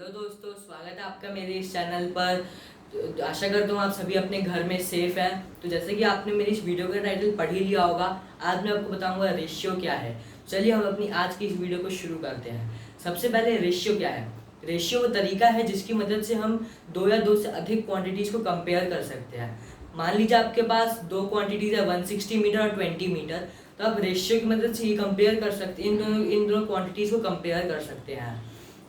Hello दोस्तों, स्वागत है आपका मेरे इस चैनल पर। तो आशा करता हूँ आप सभी अपने घर में सेफ हैं। तो जैसे कि आपने मेरी इस वीडियो का टाइटल पढ़ ही लिया होगा, आज मैं आपको बताऊंगा रेशियो क्या है। चलिए हम अपनी आज की इस वीडियो को शुरू करते हैं। सबसे पहले रेशियो क्या है। रेशियो वो तरीका है जिसकी मदद से हम दो या दो से अधिक क्वांटिटीज़ को कंपेयर कर सकते हैं। मान लीजिए आपके पास दो क्वांटिटीज़ है, 160 मीटर और 20 मीटर। तो आप रेशियो की मदद से ये कंपेयर कर सकते हैं, इन दोनों क्वांटिटीज़ को कंपेयर कर सकते हैं।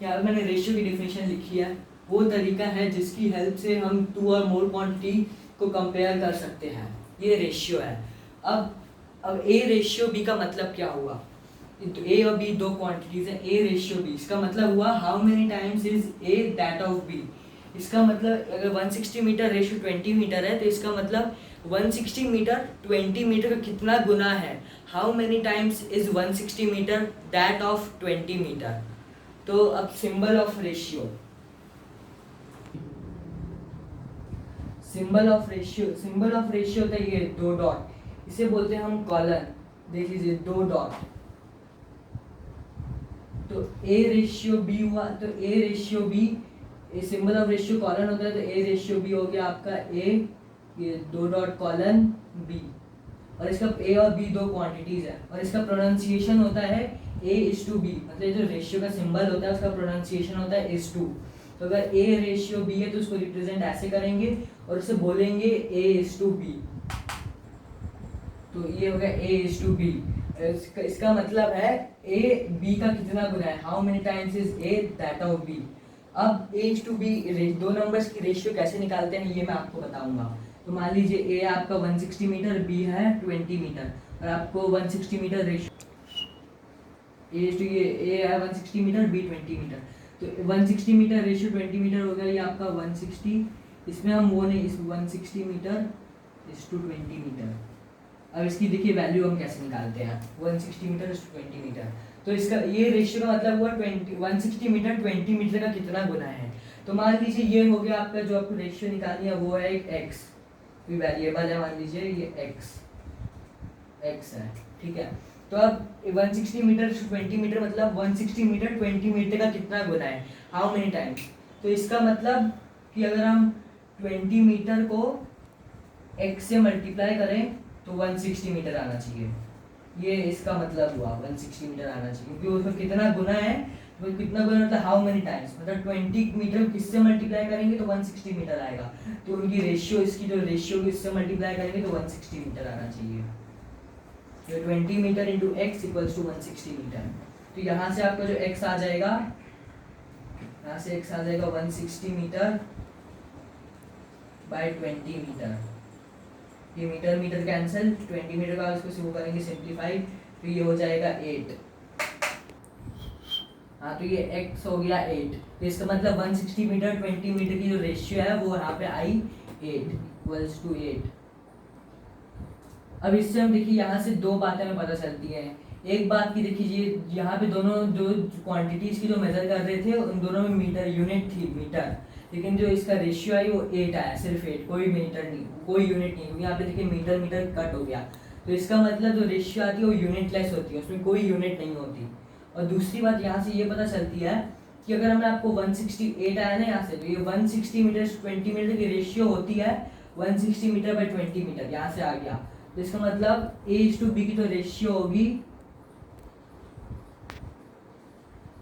यहाँ पे मैंने रेशियो की डिफिनेशन लिखी है। वो तरीका है जिसकी हेल्प से हम टू और मोर क्वांटिटी को कंपेयर कर सकते हैं। ये रेशियो है। अब ए रेशियो बी का मतलब क्या हुआ। तो ए और बी दो क्वांटिटीज हैं, ए रेशियो बी। इसका मतलब हुआ how many times is A that of B. इसका मतलब अगर 160 मीटर रेशियो 20 मीटर है तो इसका मतलब 160 मीटर 20 मीटर का कितना गुना है। How many times is 160 metre that of 20 metre. तो अब symbol of ratio, symbol of ratio होता है ये दो डॉट, इसे बोलते हैं हम कॉलन। देख लीजिए दो डॉट, तो ए रेशियो बी हुआ। तो A ratio B, symbol of ratio colon होता है, तो ए रेशियो बी हो गया आपका ए, ये दो डॉट कॉलन बी। और इसका ए और बी दो क्वांटिटीज है और इसका प्रोनाउंसिएशन होता है A:B। मतलब जो रेशियो का सिंबल होता है उसका प्रोनाउंसिएशन होता है A:2। तो अगर A रेशियो B है तो उसको रिप्रेजेंट ऐसे करेंगे और उसे बोलेंगे A:B। तो ये हो गया A:B। इसका मतलब है A B का कितना गुना है, how many times is A that of B। अब A:B दो नंबर्स की रेशियो कैसे निकालते हैं ये मैं आपको बताऊंगा। तो मान लीजिए A आपका 160 मीटर, B है 20 मीटर और आपको 160 मीटर रेशियो ए है 160 मीटर, बी 20 मीटर। तो 160 मीटर रेशियो 20 मीटर हो गया ये आपका 160। इसमें हम वो नहीं, इस 160 मीटर इस टू 20 मीटर। अब इसकी देखिए वैल्यू हम कैसे निकालते हैं, 160 मीटर इस 20 मीटर। तो इसका ये रेशियो का मतलब हुआ 160 मीटर 20 मीटर का कितना गुना है। तो मान लीजिए ये हो गया आपका, जो आपको रेशियो निकालनी है वो है एक एक्स, कोई वेरिएबल है, मान लीजिए ये एक्स है, ठीक है। तो अब 160 मीटर 20 मीटर मतलब 160 मीटर 20 मीटर का कितना गुना है, हाउ मेनी टाइम्स। तो इसका मतलब कि अगर हम 20 मीटर को x से मल्टीप्लाई करें तो 160 मीटर आना चाहिए। ये इसका मतलब हुआ 160 मीटर आना चाहिए, क्योंकि उसमें कितना गुना है, तो कितना गुना मतलब हाउ मेनी टाइम्स, मतलब 20 मीटर किससे मल्टीप्लाई करेंगे तो 160 मीटर आएगा। तो उनकी रेशियो, इसकी जो रेशियो इससे मल्टीप्लाई करेंगे तो 160 मीटर आना चाहिए। तो 20 metre into X equals to 160 metre. तो यहाँ से आपका जो x आ जाएगा, यहाँ से x आ जाएगा 160 मीटर बाय 20 मीटर। ये मीटर मीटर कैंसिल, 20 मीटर का इसको शुरू करेंगे सिंप्लीफाई, तो ये हो जाएगा 8। हाँ, तो ये x हो गया 8। तो इसका मतलब 160 मीटर 20 मीटर की जो रेशियो है वो यहाँ पे आई 8 इक्वल्स टू 8। अब इससे हम देखिए यहाँ से दो बातें हमें पता चलती हैं। एक बात की देखिए, यहाँ पे दोनों जो क्वांटिटीज की जो मेजर कर रहे थे उन दोनों में मीटर यूनिट थी, मीटर, लेकिन जो इसका रेशियो आई वो 8 आया, सिर्फ 8, कोई मीटर नहीं, कोई यूनिट नहीं, क्योंकि यहाँ पे देखिए मीटर मीटर कट हो गया। तो इसका मतलब जो रेशियो आती है वो यूनिटलेस होती है, उसमें कोई यूनिट नहीं होती। और दूसरी बात यहाँ से ये पता चलती है कि अगर हमें आपको 168 आया ना यहाँ से, तो ये 160 मीटर 20 मीटर की रेशियो होती है 160 मीटर बाई 20 मीटर, यहाँ से आ गया। तो इसका मतलब A:B की जो रेशियो होगी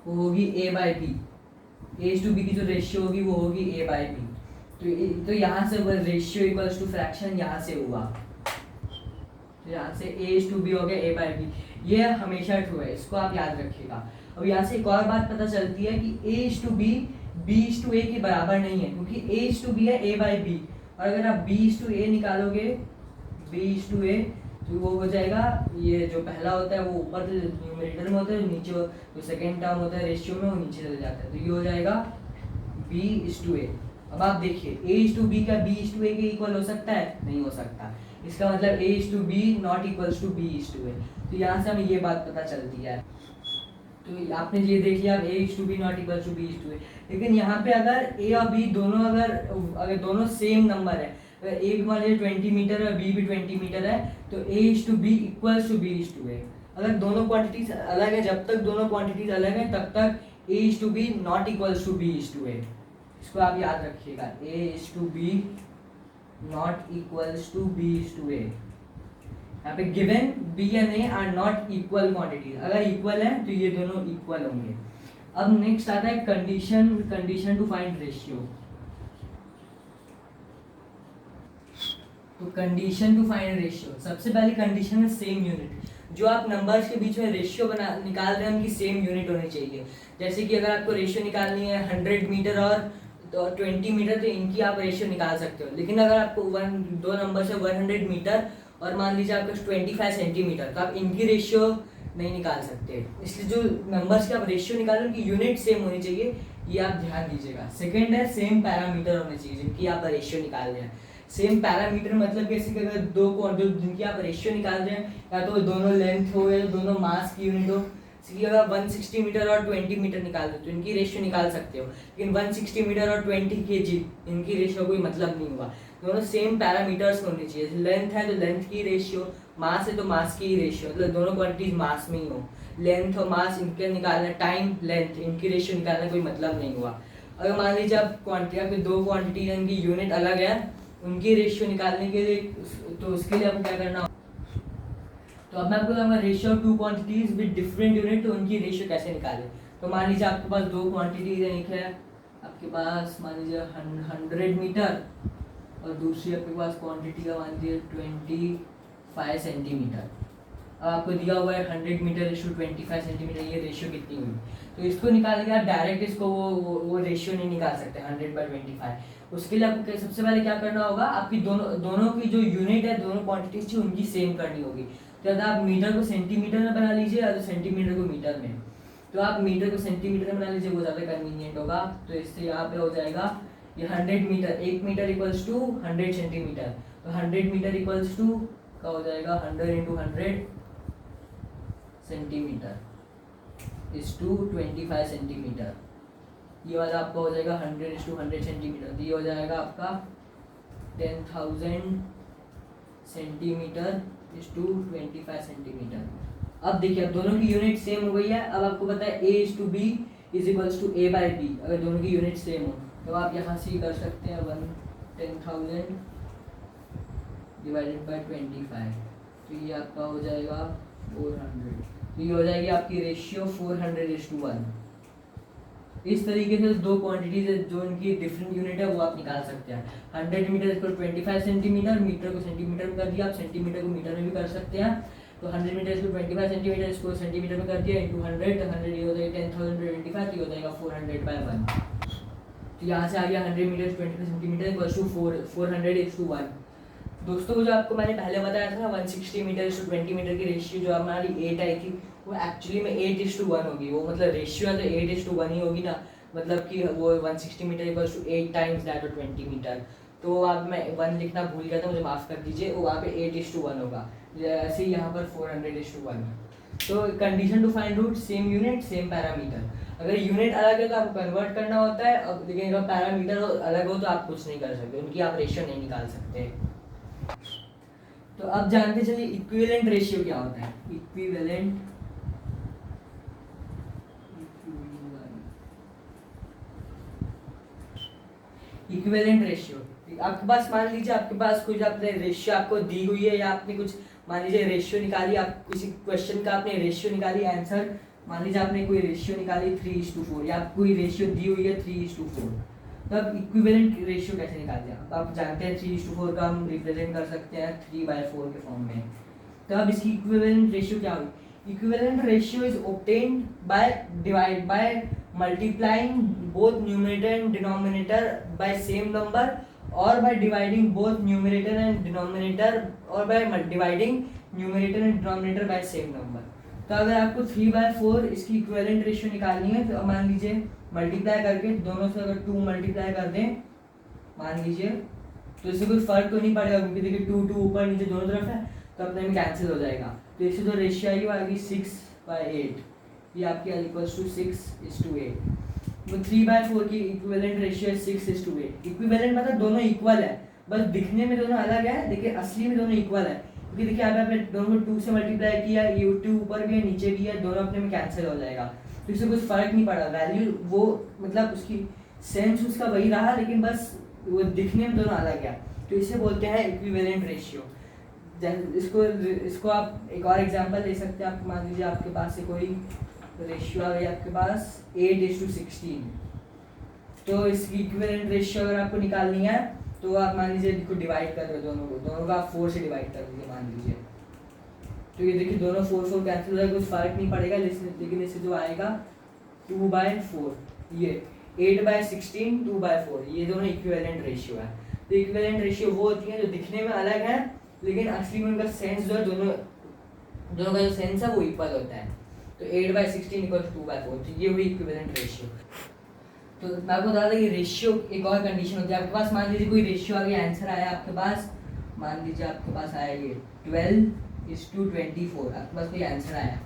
वो होगी A/B। A:B की जो रेशियो होगी वो होगी A/B। तो यहाँ से वो रेशियो इक्वल्स टू फ्रैक्शन यहाँ से हुआ, तो यहाँ से A:B हो गया A/B। ये हमेशा ट्रू है, इसको आप याद रखिएगा। अब यहाँ से एक और बात पता चलती है कि A:B B:A के बराबर नहीं है, क्योंकि A:B है A/B, और अगर आप B:A निकालोगे B:A तो वो हो जाएगा, ये जो पहला होता है वो ऊपर न्यूमरेटर में होता है, नीचे जो सेकेंड टर्म होता है रेशियो में वो नीचे चले जाता है, तो ये हो जाएगा B:A। अब आप देखिए A:B का B:A के इक्वल हो सकता है, नहीं हो सकता। इसका मतलब A:B not equals to B:A। तो यहाँ से हमें ये बात पता चलती है। तो आपने ये देख लिया A:B not equals to B:A। लेकिन यहाँ पे अगर A और B दोनों अगर दोनों सेम नंबर है, अगर A भी मान लीजिए 20 मीटर और B भी 20 मीटर है, तो A:B इक्वल्स टू B:A। अगर दोनों क्वांटिटीज अलग है, जब तक दोनों क्वांटिटीज अलग है तब तक a is to b not equals to B is to a, इसको आप याद रखिएगा, a is to b not equals to B is to a. यहाँ पे given b and a are not equal quantities, अगर इक्वल है तो ये दोनों इक्वल होंगे। अब नेक्स्ट आता है कंडीशन टू फाइंड रेशियो। तो कंडीशन टू फाइंड रेशियो, सबसे पहली कंडीशन है सेम यूनिट। जो आप नंबर्स के बीच में रेशियो निकाल रहे हैं उनकी सेम यूनिट होनी चाहिए। जैसे कि अगर आपको रेशियो निकालनी है 100 मीटर और 20 मीटर, तो इनकी आप रेशियो निकाल सकते हो। लेकिन अगर आपको दो नंबर से 100 मीटर और मान लीजिए आपका 25 सेंटीमीटर, तो आप इनकी रेशियो नहीं निकाल सकते। इसलिए जो नंबर्स के आप रेशियो निकालो उनकी यूनिट सेम होनी चाहिए, ये आप ध्यान दीजिएगा। सेकेंड है सेम पैरामीटर होने चाहिए जिनकी आप रेशियो निकाल रहे हैं। सेम पैरामीटर मतलब कैसे कि अगर दो जिनकी आप रेशियो निकाल रहे हैं, या तो दोनों लेंथ हो या दोनों मास की यूनिट हो। जैसे अगर 160 मीटर और 20 मीटर निकाल दो तो इनकी रेशियो निकाल सकते हो, लेकिन 160 मीटर और 20 kg इनकी रेशियो कोई मतलब नहीं हुआ। दोनों सेम पैरामीटर्स होनी चाहिए। लेंथ है तो लेंथ की रेशियो, मास है तो मास की रेशियो, मतलब दोनों क्वांटिटीज मास में ही हो। लेंथ और मास इनके निकालना, टाइम लेंथ इनकी रेशियो निकालना कोई मतलब नहीं हुआ। अगर मान लीजिए आप क्वांटिटी दो क्वांटिटी है, इनकी यूनिट अलग है, उनकी रेशियो निकालने के लिए, तो उसके लिए आपको क्या करना। तो अब मैं आपको बताऊंगा ratio of two quantities with different unit, तो उनकी रेशियो कैसे निकालें। तो मान लीजिए आपके पास दो क्वांटिटीज है, एक है आपके पास मान लीजिए 100 मीटर और दूसरी आपके पास क्वांटिटी का मान लीजिए 25 सेंटीमीटर। अब आपको दिया हुआ है 100 मीटर इशू 25 सेंटीमीटर, ये रेशियो कितनी हुई। तो इसको निकाल के आप डायरेक्ट इसको वो रेशियो नहीं निकाल सकते 100/25। उसके लिए आपको सबसे पहले क्या करना होगा, आपकी दोनों की जो यूनिट है, दोनों क्वांटिटीज थी उनकी सेम करनी होगी। तो अगर आप मीटर को सेंटीमीटर में बना लीजिए या तो सेंटीमीटर को मीटर में। तो आप मीटर को सेंटीमीटर में बना लीजिए, वो ज़्यादा कन्वीनियंट होगा। तो इससे यहाँ पे हो जाएगा ये 100 metre, 1 metre equals to 100 centimetre. तो 100 मीटर इक्वल्स टू का हो जाएगा 100 × 100 सेंटीमीटर इज टू 25 सेंटीमीटर। ये वाला आपका हो जाएगा 100 × 100 सेंटीमीटर। तो ये हो जाएगा आपका 10,000 सेंटीमीटर इज टू 25 सेंटीमीटर। अब देखिए अब दोनों की यूनिट सेम हो गई है। अब आपको पता है a is to B is equals to a/b। अगर दोनों की यूनिट सेम हो तो आप यहाँ से कर सकते हैं 10,000 डिवाइडेड बाय 25। तो ये आपका हो जाएगा 400। तो ये हो जाएगी आपकी रेशियो 400:1। इस तरीके से दो क्वांटिटीज है जो इनकी डिफरेंट यूनिट है वो आप निकाल सकते हैं। 100 मीटर इसको 25 सेंटीमीटर, मीटर को सेंटीमीटर में कर दिया, आप सेंटीमीटर को मीटर में भी कर सकते हैं। तो 100 मीटर इसको 25 सेंटीमीटर, इसको सेंटीमीटर में कर दिया इंटू 100, तो 100 ये हो जाएगा 10,025, तो ये हो जाएगा 400/1। तो यहाँ से आ गया 100 मीटर 25 सेंटीमीटर इक्वल्स टू 400:1। दोस्तों जो आपको मैंने पहले बताया था 160 मीटर टू 20 मीटर की रेशियो जो हमारी 8 आई थी, वो एक्चुअली में 8:1 होगी। वो मतलब रेशियो है तो 8:1 ही होगी ना, मतलब कि वो 160 metre equals to 8 times that of 20 metre. तो अब मैं 1 लिखना भूल गया था, मुझे माफ़ कर दीजिए। वो वहाँ पे 8:1 होगा, जैसे यहाँ पर 400:1। तो condition to find root same unit same parameter. अगर यूनिट अलग है तो आपको कन्वर्ट करना होता है, अब लेकिन अगर पैरामीटर अलग हो तो आप कुछ नहीं कर सकते, उनकी आप रेशियो नहीं निकाल सकते। तो अब जानते चलिए इक्विवेलेंट रेशियो क्या होता है। इक्विवेलेंट रेशियो, आपके पास मान लीजिए आपके पास कुछ आपने रेशियो आपको दी हुई है, या आपने कुछ मान लीजिए रेशियो निकाली, आप किसी क्वेश्चन का आपने रेशियो निकाली, आंसर मान लीजिए आपने कोई रेशियो निकाली 3:4, या आपको कोई रेशियो दी हुई है 3:4। तो अब इक्विवेलेंट रेशियो कैसे निकालते हैं। आप जानते हैं 3:4 का हम रिप्रेजेंट कर सकते हैं 3/4 के फॉर्म में। तो अब इसकी इक्विवेलेंट रेशियो क्या होगी। Equivalent ratio is obtained by multiplying both numerator and denominator by same number, or by dividing both numerator and denominator, or by dividing numerator and denominator by same number। तो अगर आपको 3/4 इसकी equivalent ratio निकालनी है, तो मान लीजिए multiply करके दोनों से अगर 2 मल्टीप्लाई कर दें मान लीजिए, तो इससे कोई फर्क तो नहीं पड़ेगा, क्योंकि देखिए 2 ऊपर नीचे दोनों तरफ है, तो अपने में कैंसिल हो जाएगा। तो इससे जो रेशियो आएगी वो आएगी 6/8। ये आपकी इक्वल्स टू 6:8। वो 3/4 की इक्विवेलेंट रेशियो है 6:8। इक्विवेलेंट मतलब दोनों इक्वल है, बस दिखने में दोनों अलग है, लेकिन असली में दोनों इक्वल है। क्योंकि देखिए यहाँ पे आपने दोनों 2 से मल्टीप्लाई किया, ये 2 ऊपर भी है नीचे भी है, दोनों अपने में कैंसिल हो जाएगा। तो इससे कुछ फ़र्क नहीं पड़ा, वैल्यू वो मतलब उसकी सेंस उसका वही रहा, लेकिन बस वो दिखने में दोनों अलग है। तो इसे बोलते हैं इक्विवेलेंट रेशियो। इसको आप एक और एग्जांपल ले सकते हैं। आप मान लीजिए आपके पास से कोई रेशियो आ गई आपके पास 8:16, तो इसकी इक्विवेलेंट रेशियो अगर आपको निकालनी है तो आप मान लीजिए इसको डिवाइड कर रहे हो, दोनों को आप 4 से डिवाइड कर दीजिए मान लीजिए। तो ये देखिए दोनों 4 कैंसिल हो जाएगा, कुछ फर्क नहीं पड़ेगा, लेकिन इससे जो आएगा 2/4, ये 8/16 2/4, ये दोनों इक्विवेलेंट रेशियो है। तो इक्विवेलेंट रेशियो वो होती है जो दिखने में अलग है, लेकिन असली में उनका सेंस जो है दोनों का जो सेंस है वो इक्वल होता है। तो 8/16 = 2/4, तो ये हुई इक्विवेलेंट रेशियो। तो मैं आपको बता दें कि रेशियो एक और कंडीशन होती है। आपके पास मान लीजिए कोई रेशियो आ गया, आंसर आया आपके पास, मान लीजिए आपके पास आया ये 12:24, आपके पास कोई आंसर आया।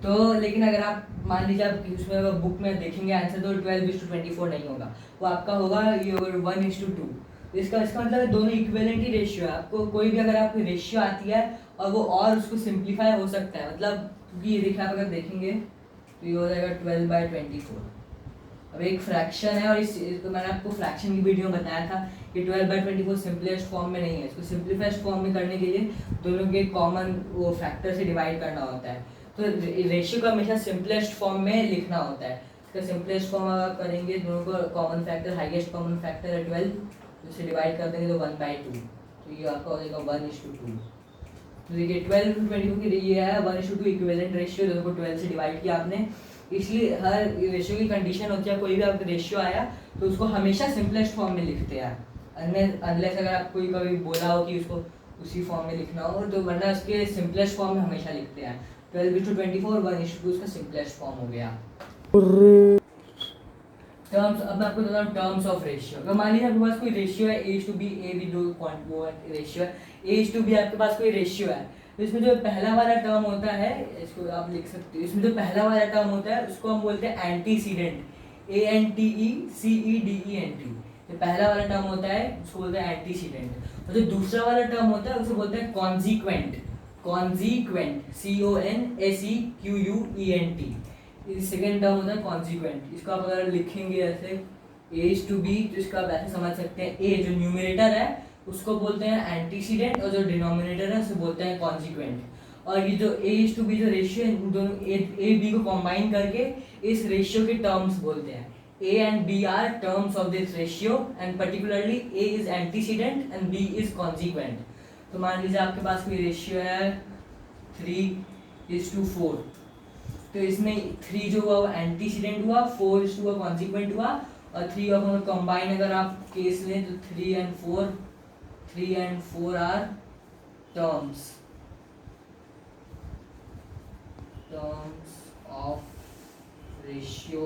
तो लेकिन अगर आप मान लीजिए आप उसमें अगर बुक में देखेंगे आंसर, तो 12:24 नहीं होगा, वो आपका होगा ये 1:2। इसका मतलब दोनों इक्विवेलेंट ही रेशियो है। आपको कोई भी अगर आपको रेशियो आती है और वो और उसको सिंप्लीफाई हो सकता है, मतलब क्योंकि ये देखिए आप अगर देखेंगे तो ये हो जाएगा 12/24। अब एक फ्रैक्शन है, और तो मैंने आपको फ्रैक्शन की वीडियो में बताया था कि 12/24 सिंपलेस्ट फॉर्म में नहीं है। इसको सिंप्लीफाइड फॉर्म में करने के लिए दोनों के कॉमन वो फैक्टर से डिवाइड करना होता है। तो रेशियो को हमेशा सिंपलेस्ट फॉर्म में लिखना होता है। इसका सिंपलेस्ट फॉर्म अगर करेंगे, दोनों को common factor, highest common factor है 12, उसे डिवाइड कर देंगे तो 1/2, तो ये आपका हो जाएगा 1:2। तो देखिए 12:24 की ये है 1:2 इक्विवेलेंट रेशियो, दोनों को 12 से डिवाइड किया आपने। इसलिए हर रेशियो की कंडीशन होती है, कोई भी आपका रेशियो आया तो उसको हमेशा सिंपलेस्ट फॉर्म में लिखते हैं, अनलेस अगर आप कोई कभी बोला हो कि उसको उसी फॉर्म में लिखना हो, तो वरना उसके सिंपलेस्ट फॉर्म में हमेशा लिखते हैं। 12:24 1:2 उसका सिंपलेस्ट फॉर्म हो गया। टर्म्स, अब मैं आपको बता रहा हूँ टर्म्स ऑफ रेशियो। अगर मान लीजिए आपके पास कोई रेशियो है A:B, A भी दो वो रेशियो है, A:B आपके पास कोई रेशियो है, तो इसमें जो पहला वाला टर्म होता है, इसको आप लिख सकते हो, इसमें जो पहला वाला टर्म होता है उसको हम बोलते हैं एंटीसीडेंट, ANTECEDENT। जो पहला वाला टर्म होता है उसको बोलते हैं एंटीसीडेंट। और जो दूसरा वाला टर्म होता है उसको बोलते हैं कॉन्जीक्वेंट, CONSEQUENT। सेकेंड टर्म होता है कॉन्जीक्वेंट। इसको आप अगर लिखेंगे ऐसे A:B, तो इसका आप ऐसे समझ सकते हैं, A जो न्यूमरेटर है उसको बोलते हैं एंटीसीडेंट, और जो डिनोमिनेटर है उसे बोलते हैं कॉन्जीक्वेंट। और ये जो A:B जो रेशियो है, दोनों A B को कंबाइन करके इस रेशियो के टर्म्स बोलते हैं। A and B are terms of this ratio, and particularly A is antecedent and B is consequent. तो मान लीजिए आपके पास कोई रेशियो है 3:4, तो इसमें 3 जो हुआ वो एंटीसीडेंट हुआ, 4:1 कॉन्जीक्वेंट हुआ, और 3 of हम कंबाइन अगर आप केस लें तो 3 and 4 are terms of ratio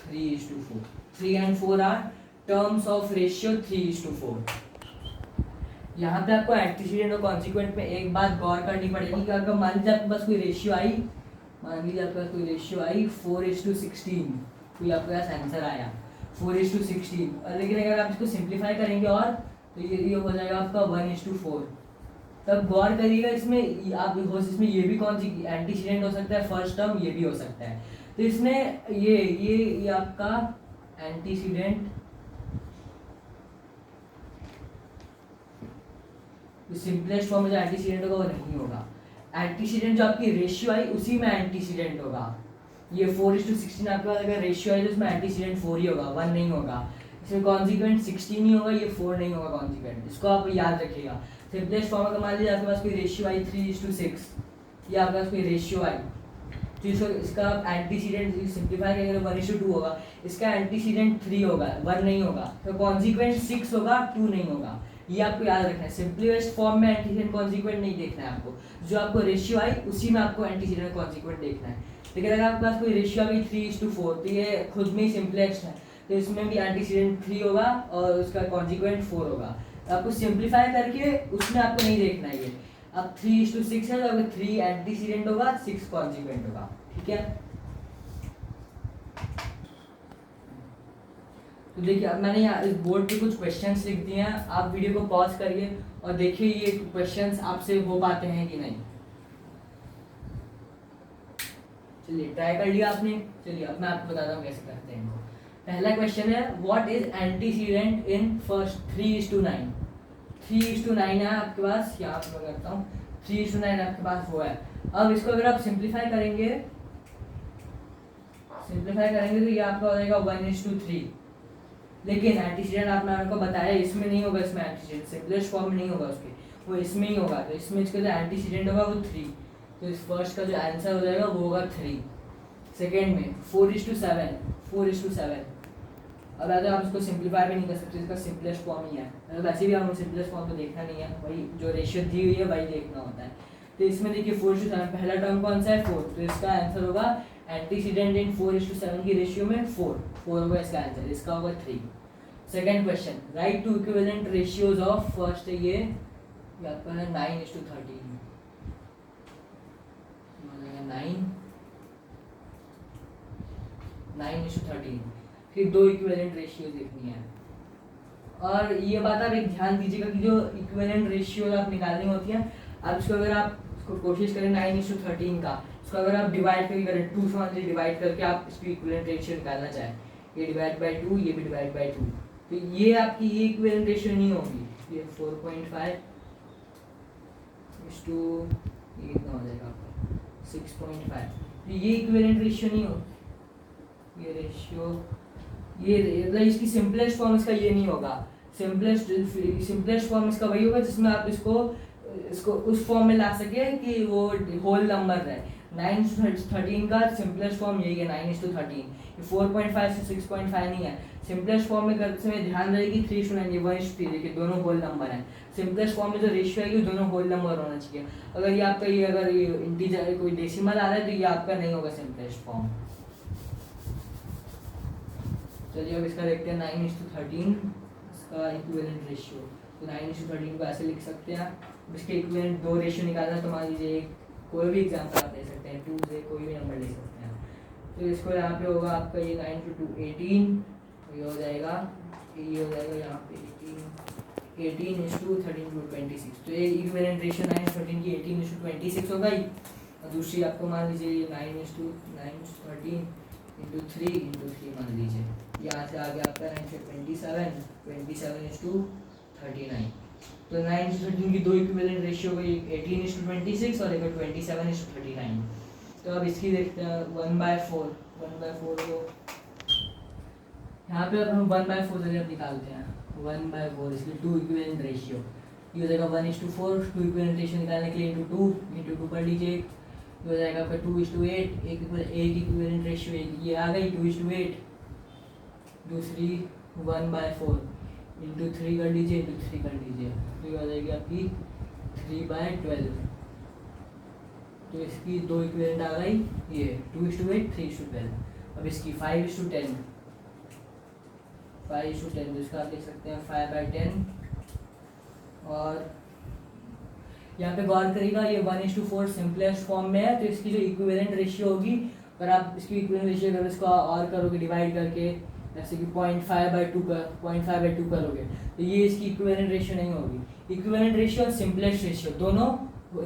3:4। 3 and 4 are terms of ratio 3:4। यहाँ पे आपको एंटीसीडेंट और कॉन्सिक्वेंट में एक बात गौर करनी पड़ेगी कि अगर मान लीजिए आपके पास कोई रेशियो आई, 4:16, कोई आपके पास आंसर आया 4:16, और लेकिन अगर आप इसको सिंप्लीफाई करेंगे और तो ये हो जाएगा आपका 1:4। तब गौर करिएगा इसमें आप इसमें ये भी कौन सी एंटीसीडेंट हो सकता है, फर्स्ट टर्म ये भी हो सकता है। तो इसमें ये आपका एंटीसीडेंट, सिंपलेस्ट फॉर्म में जो एंटीसीडेंट होगा वो नहीं होगा। एंटीसीडेंट जो आपकी रेशियो आई उसी में एंटीसीडेंट होगा। ये 4:16 आपके पास अगर रेशियो है तो उसमें एंटीसीडेंट 4 ही होगा, 1 नहीं होगा। इसमें कॉन्सिक्वेंट 16 ही होगा, ये 4 नहीं होगा कॉन्सिक्वेंट। इसको आप याद रखिएगा। सिंपलेस्ट फॉर्म में मान लीजिए आपके पास कोई रेशियो आई 3:6, या आपके पास कोई रेशियो आई, तो इसका आप एंटीसीडेंट सिंप्लीफाई करेंगे तो 1:2 होगा। इसका एंटीसीडेंट 3 होगा, 1 नहीं होगा, तो कॉन्सिक्वेंट 6 होगा, 2 नहीं होगा। ये आपको याद रखना है। सिंपलीस्ट फॉर्म में एंटीसीडेंट कॉन्सिक्वेंट नहीं देखना है आपको, जो आपको रेशियो आई उसी में आपको एंटीसीडेंट कॉन्सिक्वेंट देखना है। लेकिन अगर आपके पास कोई रेशियो आ गई 3:4, तो ये खुद में ही सिंपलेस्ट है, तो इसमें भी एंटीसीडेंट 3 होगा और उसका कॉन्सिक्वेंट 4 होगा। तो आपको सिंप्लीफाई करके उसमें आपको नहीं देखना है ये। अब 3:6 है तो अगर 3 एंटीसीडेंट होगा, 6 कॉन्सिक्वेंट होगा, ठीक है। तो देखिए अब मैंने यहाँ इस बोर्ड पे कुछ क्वेश्चंस लिख दिए हैं, आप वीडियो को पॉज करिए और देखिए ये क्वेश्चंस आपसे हो पाते हैं कि नहीं। चलिए ट्राई कर लिया आपने। चलिए अब मैं आपको बताता हूँ कैसे करते हैं इनको। पहला क्वेश्चन है what is antecedent in first 3:9। 3:9 है आपके पास, यहाँ पे मैं करता हूँ 3:9 आपके पास वो है। अब इसको अगर आप सिंप्लीफाई करेंगे तो ये आपका हो जाएगा 1:3। लेकिन एंटीसीडेंट आपने आपको बताया इसमें नहीं होगा, इसमें एंटीसीडेंट सिंपलेस्ट फॉर्म में नहीं होगा उसके, वो इसमें ही होगा। तो इसमें इसका जो एंटीसीडेंट होगा वो 3, तो इस फर्स्ट का जो आंसर हो जाएगा वो होगा 3। सेकेंड में 4:7। अब अगर आप इसको सिंप्लीफाई भी नहीं कर सकते, इसका सिंपलेस्ट फॉर्म ही है। वैसे भी आपको सिंपलेस्ट फॉर्म तो देखना नहीं है, वही जो रेशियो दी हुई है वही देखना होता है। तो इसमें देखिए 4:7, पहला टर्म कौन सा है 4, तो इसका आंसर होगा एंटीसीडेंट इन 4:7 की रेशियो में 4 होगा इसका आंसर, इसका होगा 3। Second question, write two equivalent ratios of first ये आपका है 9:13, 9:13, फिर दो इक्विवेलेंट रेशियो देखनी है। और ये बात आप एक ध्यान दीजिएगा कि जो इक्विवेलेंट रेशियो आप निकालनी होती है, अब इसको अगर आप इसको कोशिश करें 9:13 का, इसको अगर आप डिवाइड करके करें 2 से डिवाइड करके आप इसकी इक्विवेलेंट रेशियो निकालना चाहें, ये डिवाइड बाय 2, ये भी डिवाइड बाय 2, तो ये आपकी ये इक्विवेलेंट रेशियो नहीं होगी। ये 4.5 ये कितना हो जाएगा आपका 6.5, तो ये इक्विवेलेंट रेशियो नहीं होगी। ये रेशियो ये इसकी सिंपलेस्ट फॉर्म इसका ये नहीं होगा। सिंपलेस्ट फॉर्म इसका वही होगा जिसमें आप इसको उस फॉर्म में ला सके कि वो होल नंबर रहे। 9:13 का सिंपलेस्ट फॉर्म यही है 9:13, ये 4.5 से 6.5 नहीं है। सिंपलेस्ट फॉर्म में करते समय ध्यान रहे कि 3:9 1:3 देखिए दोनों होल नंबर हैं। सिंपलेस्ट फॉर्म में जो रेशियो है दोनों होल नंबर होना चाहिए। अगर ये आपका अगर ये इंटीजर कोई डेसिमल आ रहा है तो ये आपका नहीं होगा सिंपलेस्ट फॉर्म। चलिए अब इसका देखते हैं 9:13 इसका इक्विवेलेंट रेशियो। तो 9:13 को ऐसे लिख सकते हैं। अब इसके इक्विवेलेंट दो रेशियो निकालना है तो मान लीजिए कोई भी एग्जाम्पल आप ले सकते हैं, 2 से कोई भी नंबर ले सकते हैं। तो इसको यहाँ पे होगा आपका ये 9 × 2 18, ये हो जाएगा यहाँ पे 18 × 13 × 26। तो ये इक्विवेलेंट रेशियो 9:13 की 18:26 होगा ही। और दूसरी आपको मान लीजिए 9:13 × 3 × 3 मान लीजिए, यहाँ से आगे आपका 27:39। तो 9:13 की दो इक्विवेलेंट रेशियो गई, 18:26 और एक 27:39। तो अब इसकी देखते हैं 1/4 को यहाँ पे अब हम 1/4 से निकालते हैं। 1/4 इसकी 2 इक्विवेलेंट रेशियो, ये हो जाएगा 1:4। 2 इक्विवेलेंट रेशियो निकालने के लिए इंटू 2 कर लीजिए, ये हो जाएगा आपका 2:8। एक इक्विवेलेंट रेशियो ये आ गई 2:8। दूसरी 1/4 इंटू 3 कर लीजिए, इंटू 3 कर लीजिए, तो ये हो जाएगी आपकी 3/12। तो इसकी दो इक्विवेलेंट आ गई, ये 2:8 3:12। अब इसकी 5:10 तो इसका आप देख सकते हैं 5/10। और यहाँ पे गौर करिएगा ये 1:4 सिंपलेस्ट फॉर्म में है, तो इसकी जो इक्विवेलेंट रेशियो होगी, अगर आप इसकी इक्विवेलेंट रेशियो अगर इसको और करोगे डिवाइड करके, जैसे कि 0.5/2 करोगे, तो ये इसकी इक्विवेलेंट रेशियो नहीं होगी। इक्विवेलेंट रेशियो और सिंपलेस्ट रेशियो दोनों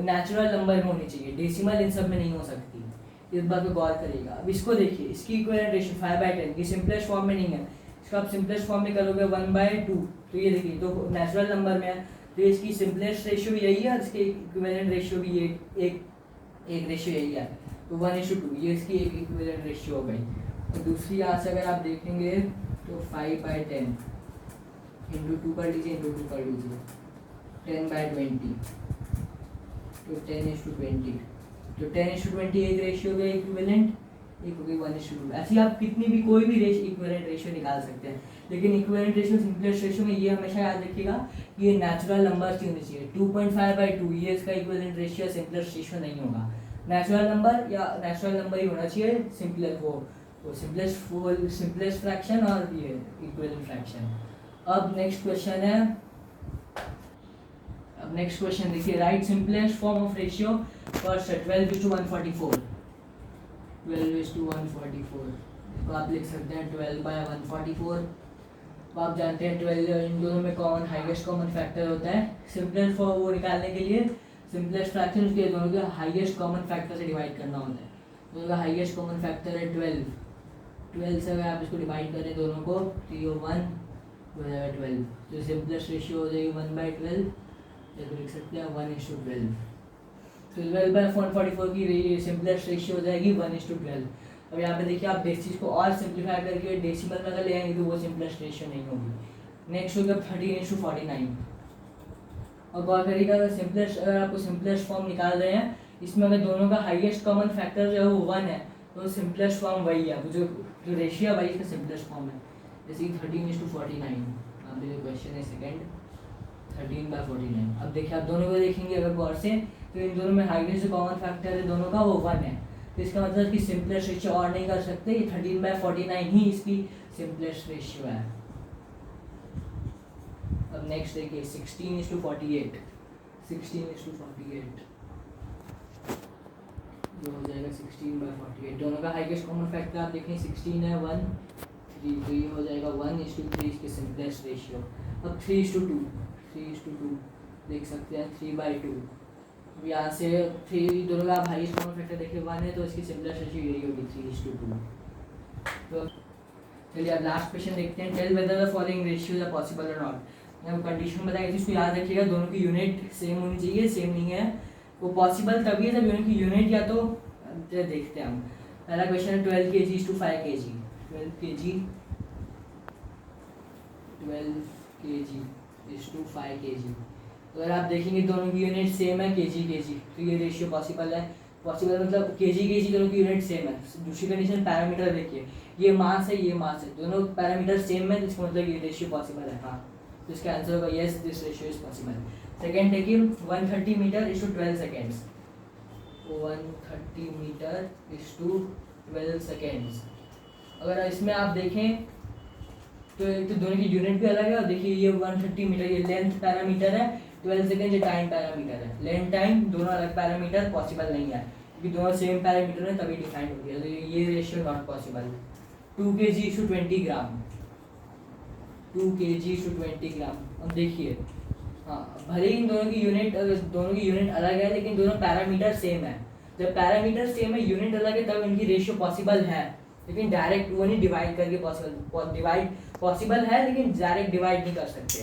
नेचुरल नंबर में होनी चाहिए, डेसिमल इन सब में नहीं हो सकती, इस बात पे गौर करिएगा। अब इसको देखिए, इसकी इक्विवेलेंट रेशियो 5/10, ये सिंपलेस्ट फॉर्म में नहीं है, इसको आप सिंपलेस्ट फॉर्म में करोगे 1/2, तो ये देखिए तो नेचुरल नंबर में है, तो इसकी सिंपलेस्ट रेशियो भी यही है, इसके इक्विवेलेंट रेशियो भी ये एक रेशियो यही है, तो 1:2 ये इसकी एक इक्विवेलेंट रेशियो हो गई। तो दूसरी यहाँ से अगर आप देखेंगे तो 5/10 इंटू 2 कर लीजिए, 10/20, तो 10:20, तो 10:20 एक रेशियो गई इक्विवेलेंट, एक हो गई 1:2। ऐसे आप कितनी भी कोई भी इक्विवेलेंट रेशियो निकाल सकते हैं, लेकिन इक्विवेलेंट रेशियो सिंपलेस्ट रेशियो में ये हमेशा याद रखिएगा कि ये नेचुरल नंबर की होनी चाहिए। 2.5/2 ये इसका इक्विवेलेंट रेशियो सिंपलेस्ट रेशियो नहीं होगा, नेचुरल नंबर या नेचुरल नंबर ही होना चाहिए, सिंपलेस्ट फ्रैक्शन और ये इक्विवेलेंट फ्रैक्शन। अब नेक्स्ट क्वेश्चन देखिए, right simplest form of ratio first है 12:144। 12:144 तो आप लिख सकते हैं 12/144। तो आप जानते हैं 12 इन दोनों में हाईएस्ट कॉमन फैक्टर होता है। सिंपलेस्ट फॉर्म वो निकालने के लिए सिंपलेस्ट फ्रैक्शन के दोनों के हाईएस्ट कॉमन फैक्टर से डिवाइड करना होता है। दोनों का हाईएस्ट कॉमन फैक्टर है 12। 12 से अगर आप इसको डिवाइड करें दोनों को 3 और 1 हो जाएगा 12। तो सिंपलेस्ट रेशियो हो जाएगी 1/12, या तो लिख सकते हैं 1:12। तो 12/144 की सिंपलेस्ट रेशियो हो जाएगी 1:12। अब यहाँ पे देखिए आप इस चीज़ को और सिंप्लीफाई करके डेसिमल में अगर ले आएंगे तो वो सिंपलेस्ट रेशियो नहीं होगी। नेक्स्ट होगा 13:49। और गौर करिएगा अगर आपको सिंपलेस्ट फॉर्म निकाल रहे हैं, इसमें अगर दोनों का हाईएस्ट कॉमन फैक्टर जो है वो 1 है तो सिंपलेस्ट फॉर्म वही है, जो रेशियो वही इसका सिंपलेस्ट फॉर्म है। जैसे कि 13:49 आप देखिए क्वेश्चन है सेकेंड 13/49। अब देखिए आप दोनों को देखेंगे अगर गौर से तो इन दोनों में हाईएस्ट जो कॉमन फैक्टर है दोनों का वो 1 है, तो इसका मतलब कि सिंपलेस्ट रेशियो और नहीं कर सकते, ये 13/49 ही इसकी सिंपलेस्ट रेशियो है। अब नेक्स्ट देखिए 16:48। 16:48 जो हो जाएगा 16/48। दोनों का हाईएस्ट कॉमन फैक्टर आप देखें 16 है 1 3, तो ये हो जाएगा 1:3 इसकी सिंपलेस्ट रेशियो। अब 3:2 देख सकते हैं 3/2। अब यहाँ से 3 दोनों का हाईएस्ट कॉमन फैक्टर देखिए 1 है तो इसकी सिंपलेस्ट रेशियो यही होगी 3:2। तो चलिए अब लास्ट क्वेश्चन देखते हैं। Tell whether the following ratios are possible और नॉट। यहाँ कंडीशन बताई थी, इसको याद रखिएगा, दोनों की यूनिट सेम होनी चाहिए, सेम नहीं है वो पॉसिबल तभी है जब दोनों की यूनिट या तो देखते हैं हम। पहला क्वेश्चन है 12 kg to 5 kg। 12 kg to 5 kg। तो अगर आप देखेंगे दोनों की यूनिट सेम है kg तो ये रेशियो पॉसिबल है। पॉसिबल मतलब kg दोनों की यूनिट सेम है। दूसरी कंडीशन पैरामीटर देखिए, ये मास है ये मास है, दोनों पैरामीटर सेम है, जिसका मतलब ये रेशियो पॉसिबल है। हाँ तो इसका आंसर होगा yes this ratio is possible. Second है कि 130 metre is to 12 seconds. 130 metre is to 12 seconds. अगर इसमें आप देखें तो दोनों की यूनिट भी अलग है। और देखिए ये 130 मीटर ये लेंथ पैरामीटर है, 12 सेकेंड ये टाइम पैरामीटर है। लेंथ टाइम दोनों अलग पैरामीटर पॉसिबल नहीं है, क्योंकि दोनों सेम पैरामीटर है तभी डिफाइन होगी है। तो ये ratio not possible. 2 kg to 20 gram. 2 kg to 20 ग्राम। अब देखिए हाँ भले ही दोनों की यूनिट अलग है लेकिन दोनों पैरामीटर सेम है। जब पैरामीटर सेम है यूनिट अलग है तब इनकी रेशियो पॉसिबल है, लेकिन डायरेक्ट वो नहीं डिवाइड करके पॉसिबल है लेकिन डायरेक्ट डिवाइड नहीं कर सकते,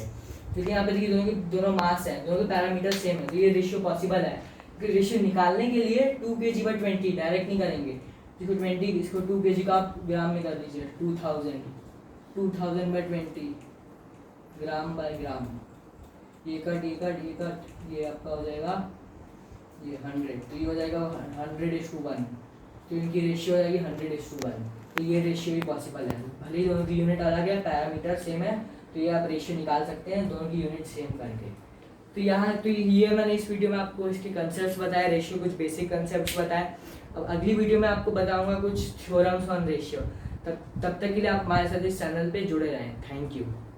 क्योंकि यहाँ पे देखिए दोनों मास है, दोनों के पैरामीटर सेम है, तो ये रेशियो पॉसिबल है। क्योंकि रेशियो निकालने के लिए 2 kg/20 डायरेक्ट नहीं करेंगे, इसको 20 इसको 2 kg का आप ग्राम में कर दीजिए 2000/20 ग्राम। ये कट ये आपका हो जाएगा ये 100, तो ये हो जाएगा 100:1, तो इनकी रेशियो हो जाएगी 100:1। तो ये रेशियो भी पॉसिबल है, भले ही दोनों की यूनिट अलग है पैरामीटर सेम है, तो ये आप रेशियो निकाल सकते हैं दोनों की यूनिट सेम करके। तो यहाँ तो ये मैंने इस वीडियो में आपको इसके कंसेप्ट बताए, रेशियो कुछ बेसिक कंसेप्ट बताए। अब अगली वीडियो में आपको बताऊंगा कुछ थ्योरम्स ऑन रेशियो। तब तक के लिए आप हमारे साथ इस चैनल पे जुड़े रहें। Thank you.